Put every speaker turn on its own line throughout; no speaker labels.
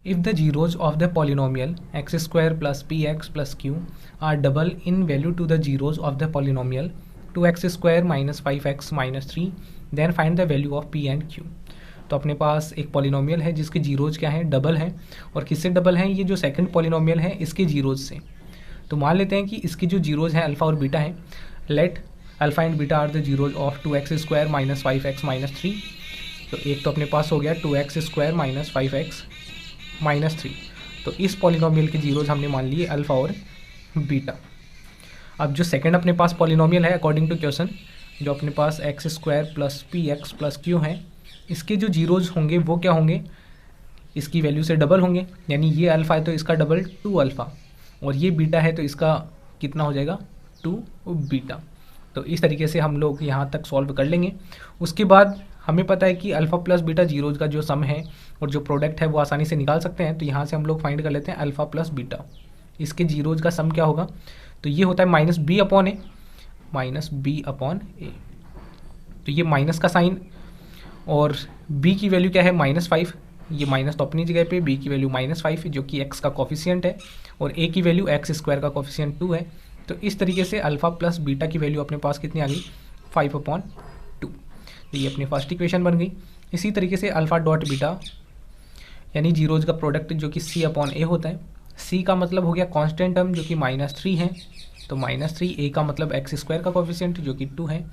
If the zeros of the polynomial x square plus px plus q are double in value to the zeros of the polynomial 2x square minus 5x minus 3, then find the value of p and q. तो अपने पास एक polynomial है जिसके zeros क्या हैं, double हैं, और किससे डबल हैं, ये जो सेकंड पॉलिनोमियल है इसके जीरोज से। तो मान लेते हैं कि इसके जो जीरोज हैं अल्फ़ा और बीटा हैं। Let alpha and beta are the zeros of 2x square minus 5x minus 3। तो एक तो अपने पास हो गया 2x square minus 5x minus 3। तो इस पॉलिनोमियल के जीरोज हमने मान लिए अल्फ़ा और बीटा। अब जो सेकंड अपने पास पॉलिनोमियल है अकॉर्डिंग टू क्वेश्चन, जो अपने पास X square plus P X plus Q है, इसके जो जीरोज होंगे वो क्या होंगे, इसकी वैल्यू से डबल होंगे। यानी ये अल्फ़ा है तो इसका डबल 2 अल्फ़ा, और ये बीटा है तो इसका कितना हो जाएगा 2 बीटा। तो इस तरीके से हम लोग यहाँ तक सॉल्व कर लेंगे। उसके बाद हमें पता है कि अल्फ़ा प्लस बीटा जीरोज का जो सम है और जो प्रोडक्ट है वो आसानी से निकाल सकते हैं। तो यहाँ से हम लोग फाइंड कर लेते हैं अल्फ़ा प्लस बीटा, इसके जीरोज का सम क्या होगा। तो ये होता है माइनस बी अपॉन ए, माइनस बी अपॉन ए। तो ये माइनस का साइन, और b की वैल्यू क्या है -5, ये माइनस तो अपनी जगह पे, b की वैल्यू -5 जो कि x का कोफिशिएंट है, और a की वैल्यू x स्क्वायर का कोफिशिएंट 2 है। तो इस तरीके से अल्फ़ा प्लस बीटा की वैल्यू अपने पास कितनी आ गई 5/2। तो ये अपनी फर्स्ट इक्वेशन बन गई। इसी तरीके से अल्फ़ा डॉट बीटा यानी जीरोज का प्रोडक्ट जो कि c/a होता है। c का मतलब हो गया कांस्टेंट टर्म जो कि -3 है, तो -3, a का मतलब x स्क्वायर का कोफिशिएंट जो कि 2 है।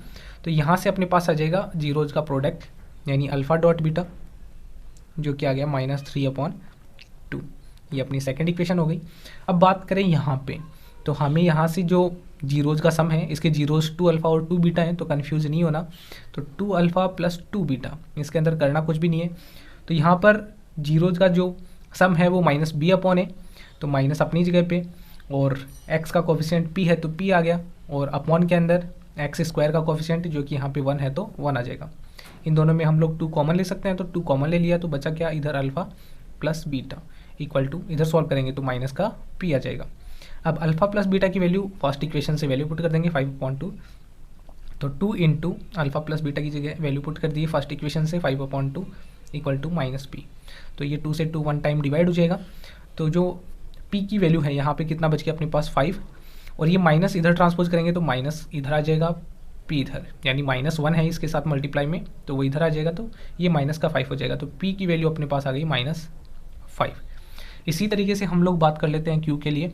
तो यहाँ से अपने पास आ जाएगा जीरोज का प्रोडक्ट यानी अल्फ़ा डॉट बीटा जो कि आ गया -3/2। ये अपनी सेकंड इक्वेशन हो गई। अब बात करें यहाँ पे, तो हमें यहाँ से जो जीरोज का सम है, इसके जीरोज 2 अल्फ़ा और 2 बीटा हैं, तो कन्फ्यूज़ नहीं होना। तो 2 अल्फ़ा प्लस 2 बीटा, इसके अंदर करना कुछ भी नहीं है। तो यहाँ पर जीरोज का जो सम है वो -b/a, तो माइनस अपनी जगह पे, और x का कोफिशिएंट p है तो p आ गया, और अपॉन के अंदर x स्क्वायर का कोफिशिएंट जो कि यहाँ पे 1 है तो 1 आ जाएगा। इन दोनों में हम लोग 2 कॉमन ले सकते हैं, तो 2 कॉमन ले लिया तो बचा क्या, इधर alpha plus beta equal to, इधर सॉल्व करेंगे तो माइनस का p आ जाएगा। अब अल्फ़ा प्लस बीटा की वैल्यू फर्स्ट इक्वेशन से वैल्यू पुट कर देंगे 5/2। तो 2 इंटू अल्फ़ा प्लस बीटा की जगह वैल्यू पुट कर दिए फर्स्ट इक्वेशन से 5/2 इक्वल टू -p। तो ये 2 से 2 1 टाइम डिवाइड हो जाएगा। तो जो p की वैल्यू है यहाँ पे कितना बच गया अपने पास 5, और ये माइनस इधर ट्रांसपोज करेंगे तो माइनस इधर आ जाएगा, p इधर, यानी -1 है इसके साथ मल्टीप्लाई में तो वो इधर आ जाएगा, तो ये माइनस का 5 हो जाएगा। तो p की वैल्यू अपने पास आ गई -5। इसी तरीके से हम लोग बात कर लेते हैं q के लिए।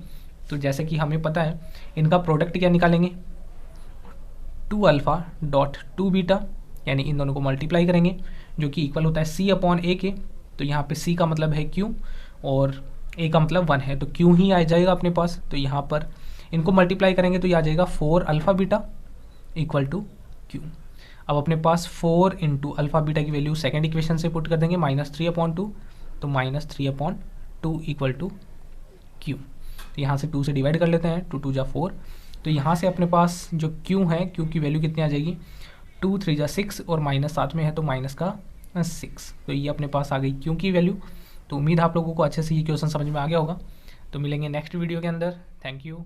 तो जैसे कि हमें पता है इनका प्रोडक्ट क्या निकालेंगे, 2 अल्फ़ा डॉट 2 बीटा, यानी इन दोनों को मल्टीप्लाई करेंगे जो कि इक्वल होता है c/a के। तो यहाँ पे c का मतलब है q और a का मतलब 1 है, तो q ही आ जाएगा अपने पास। तो यहाँ पर इनको मल्टीप्लाई करेंगे तो ये आ जाएगा 4 alpha beta equal to q। अब अपने पास 4 इंटू अल्फ़ा बीटा की वैल्यू सेकंड इक्वेशन से पुट कर देंगे -3/2, तो -3/2 इक्वल टू q। तो यहाँ से 2 से डिवाइड कर लेते हैं, 2 2 जा 4। तो यहाँ से अपने पास जो q है, q की वैल्यू कितनी आ जाएगी 2 3 जा 6, और माइनस साथ में है तो माइनस का 6। तो ये अपने पास आ गई q की वैल्यू। तो उम्मीद आप लोगों को अच्छे से ये क्वेश्चन समझ में आ गया होगा। तो मिलेंगे नेक्स्ट वीडियो के अंदर। Thank you.